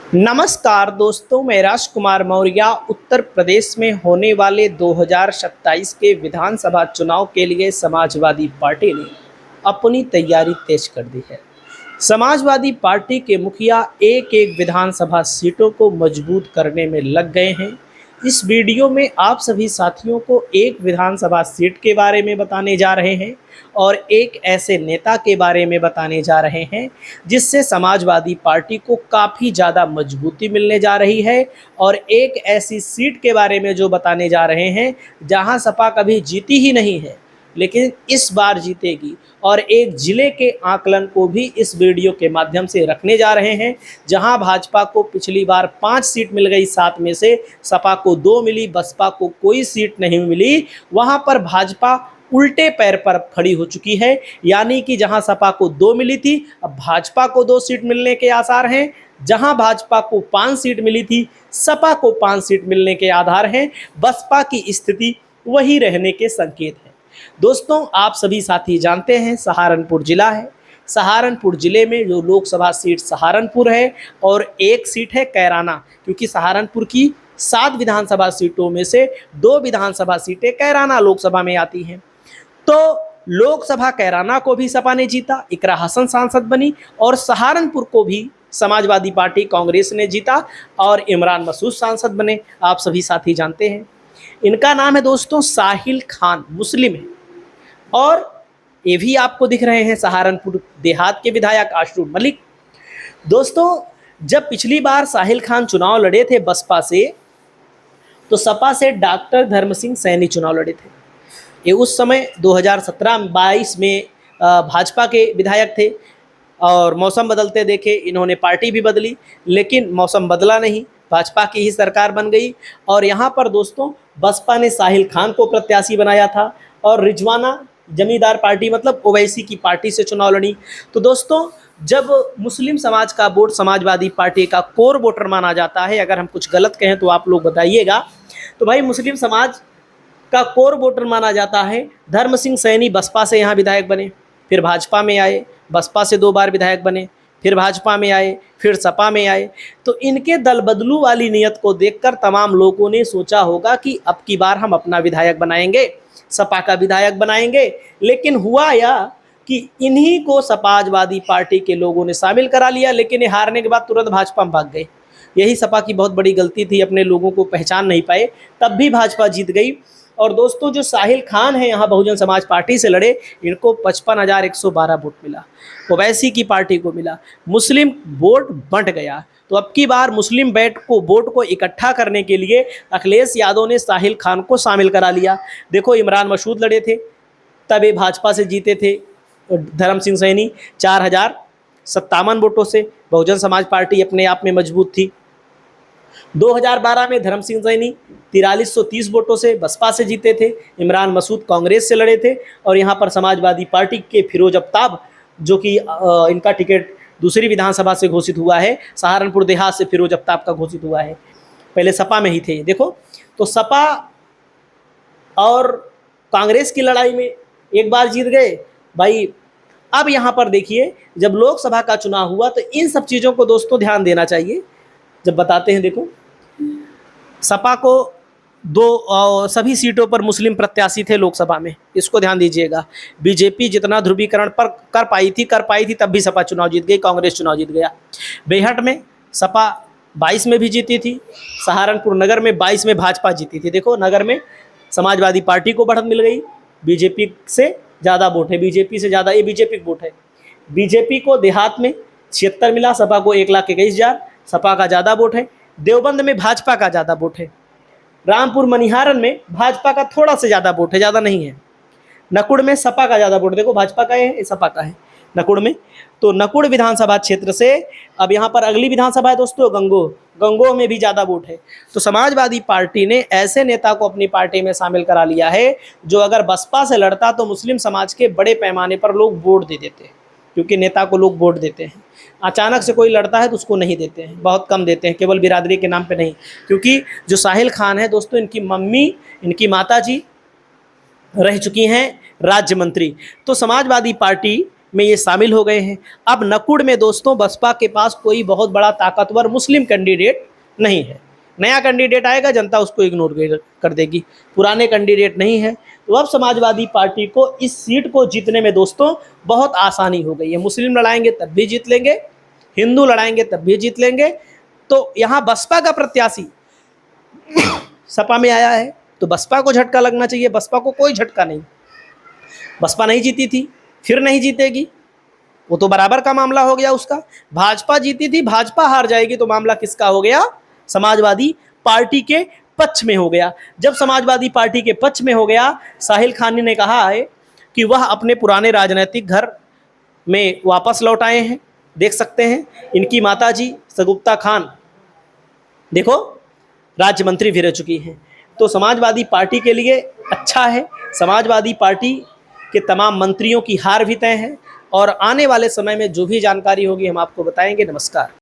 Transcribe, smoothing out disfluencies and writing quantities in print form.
नमस्कार दोस्तों, मैं राजकुमार मौर्य उत्तर प्रदेश में होने वाले 2027 के विधानसभा चुनाव के लिए समाजवादी पार्टी ने अपनी तैयारी तेज कर दी है। समाजवादी पार्टी के मुखिया एक एक विधानसभा सीटों को मजबूत करने में लग गए हैं। इस वीडियो में आप सभी साथियों को एक विधानसभा सीट के बारे में बताने जा रहे हैं और एक ऐसे नेता के बारे में बताने जा रहे हैं जिससे समाजवादी पार्टी को काफ़ी ज़्यादा मजबूती मिलने जा रही है, और एक ऐसी सीट के बारे में जो बताने जा रहे हैं जहां सपा कभी जीती ही नहीं है लेकिन इस बार जीतेगी, और एक जिले के आकलन को भी इस वीडियो के माध्यम से रखने जा रहे हैं जहां भाजपा को पिछली बार 5 सीट मिल गई, 7 में से सपा को 2 मिली, बसपा को कोई सीट नहीं मिली। वहां पर भाजपा उल्टे पैर पर खड़ी हो चुकी है, यानी कि जहां सपा को 2 मिली थी अब भाजपा को 2 सीट मिलने के आसार हैं। जहां भाजपा को 5 सीट मिली थी सपा को 5 सीट मिलने के आधार हैं। बसपा की स्थिति वही रहने के संकेत हैं। दोस्तों, आप सभी साथी जानते हैं सहारनपुर जिला है। सहारनपुर जिले में जो लोकसभा सीट सहारनपुर है और एक सीट है कैराना, क्योंकि सहारनपुर की 7 विधानसभा सीटों में से 2 विधानसभा सीटें कैराना लोकसभा में आती हैं। तो लोकसभा कैराना को भी सपा ने जीता, इकरा हसन सांसद बनी, और सहारनपुर को भी समाजवादी पार्टी कांग्रेस ने जीता और इमरान मसूद सांसद बने। आप सभी साथी जानते हैं इनका नाम है दोस्तों साहिल खान, मुस्लिम है, और ये भी आपको दिख रहे हैं सहारनपुर देहात के विधायक आशरू मलिक। दोस्तों, जब पिछली बार साहिल खान चुनाव लड़े थे बसपा से, तो सपा से डॉक्टर धर्म सिंह सैनी चुनाव लड़े थे। ये उस समय 2017-22 में भाजपा के विधायक थे, और मौसम बदलते देखे इन्होंने पार्टी भी बदली, लेकिन मौसम बदला नहीं, भाजपा की ही सरकार बन गई। और यहाँ पर दोस्तों बसपा ने साहिल खान को प्रत्याशी बनाया था और रिजवाना जमींदार पार्टी मतलब ओवैसी की पार्टी से चुनाव लड़ी। तो दोस्तों, जब मुस्लिम समाज का वोट समाजवादी पार्टी का कोर वोटर माना जाता है, अगर हम कुछ गलत कहें तो आप लोग बताइएगा, तो भाई मुस्लिम समाज का कोर वोटर माना जाता है। धर्म सिंह सैनी बसपा से यहाँ विधायक बने, फिर भाजपा में आए, बसपा से 2 बार विधायक बने, फिर भाजपा में आए, फिर सपा में आए। तो इनके दल बदलू वाली नीयत को देखकर तमाम लोगों ने सोचा होगा कि अब की बार हम अपना विधायक बनाएंगे, सपा का विधायक बनाएंगे। लेकिन हुआ या कि इन्हीं को समाजवादी पार्टी के लोगों ने शामिल करा लिया, लेकिन ये हारने के बाद तुरंत भाजपा में भाग गए। यही सपा की बहुत बड़ी गलती थी, अपने लोगों को पहचान नहीं पाए, तब भी भाजपा जीत गई। और दोस्तों, जो साहिल खान है यहाँ बहुजन समाज पार्टी से लड़े, इनको 55,112 वोट मिला, ओवैसी की पार्टी को मिला, मुस्लिम वोट बंट गया। तो अब की बार मुस्लिम वोट को इकट्ठा करने के लिए अखिलेश यादव ने साहिल खान को शामिल करा लिया। देखो, इमरान मसूद लड़े थे, तब ये भाजपा से जीते थे धर्म सिंह सैनी 4,057 वोटों से। बहुजन समाज पार्टी अपने आप में मजबूत थी। 2012 में धर्म सिंह सैनी 4330 वोटों से बसपा से जीते थे। इमरान मसूद कांग्रेस से लड़े थे, और यहाँ पर समाजवादी पार्टी के फिरोज अफ्ताब, जो कि इनका टिकट दूसरी विधानसभा से घोषित हुआ है, सहारनपुर देहात से फिरोज अफ्ताब का घोषित हुआ है, पहले सपा में ही थे। देखो, तो सपा और कांग्रेस की लड़ाई में एक बार जीत गए भाई। अब यहाँ पर देखिए, जब लोकसभा का चुनाव हुआ तो इन सब चीज़ों को दोस्तों ध्यान देना चाहिए जब बताते हैं। देखो, सपा को 2 सभी सीटों पर मुस्लिम प्रत्याशी थे लोकसभा में, इसको ध्यान दीजिएगा। बीजेपी जितना ध्रुवीकरण पर कर पाई थी, तब भी सपा चुनाव जीत गई, कांग्रेस चुनाव जीत गया। बेहट में सपा 22 में भी जीती थी, सहारनपुर नगर में 22 में भाजपा जीती थी। देखो, नगर में समाजवादी पार्टी को बढ़त मिल गई, बीजेपी से ज़्यादा वोट है, बीजेपी से ज़्यादा, ये बीजेपी वोट है। बीजेपी को देहात में 76 मिला, सपा को 1,21,000, सपा का ज़्यादा वोट है। देवबंद में भाजपा का ज़्यादा वोट है। रामपुर मनिहारन में भाजपा का थोड़ा से ज़्यादा वोट है, ज़्यादा नहीं है। नकुड़ में सपा का ज़्यादा वोट, देखो भाजपा का है, सपा का है नकुड़ में। तो नकुड़ विधानसभा क्षेत्र से अब यहाँ पर अगली विधानसभा है दोस्तों गंगोह में भी ज़्यादा वोट है। तो समाजवादी पार्टी ने ऐसे नेता को अपनी पार्टी में शामिल करा लिया है जो अगर बसपा से लड़ता तो मुस्लिम समाज के बड़े पैमाने पर लोग वोट दे देते हैं, क्योंकि नेता को लोग वोट देते हैं। अचानक से कोई लड़ता है तो उसको नहीं देते हैं, बहुत कम देते हैं, केवल बिरादरी के नाम पे नहीं। क्योंकि जो साहिल खान है दोस्तों, इनकी मम्मी, इनकी माता जी रह चुकी हैं राज्य मंत्री। तो समाजवादी पार्टी में ये शामिल हो गए हैं। अब नकुड़ में दोस्तों बसपा के पास कोई बहुत बड़ा ताकतवर मुस्लिम कैंडिडेट नहीं है। नया कैंडिडेट आएगा, जनता उसको इग्नोर कर देगी। पुराने कैंडिडेट नहीं है, तो अब समाजवादी पार्टी को इस सीट को जीतने में दोस्तों बहुत आसानी हो गई है। मुस्लिम लड़ाएंगे तब भी जीत लेंगे, हिंदू लड़ाएंगे तब भी जीत लेंगे। तो यहाँ बसपा का प्रत्याशी सपा में आया है तो बसपा को झटका लगना चाहिए। बसपा को कोई झटका नहीं। बसपा नहीं जीती थी, फिर नहीं जीतेगी, वो तो बराबर का मामला हो गया उसका। भाजपा जीती थी, भाजपा हार जाएगी तो मामला किसका हो गया? समाजवादी पार्टी के पक्ष में हो गया। जब समाजवादी पार्टी के पक्ष में हो गया, साहिल खान ने कहा है कि वह अपने पुराने राजनीतिक घर में वापस लौट आए हैं। देख सकते हैं इनकी माताजी सगुप्ता खान देखो राज्य मंत्री भी रह चुकी हैं। तो समाजवादी पार्टी के लिए अच्छा है। समाजवादी पार्टी के तमाम मंत्रियों की हार भी तय है और आने वाले समय में जो भी जानकारी होगी हम आपको बताएंगे। नमस्कार।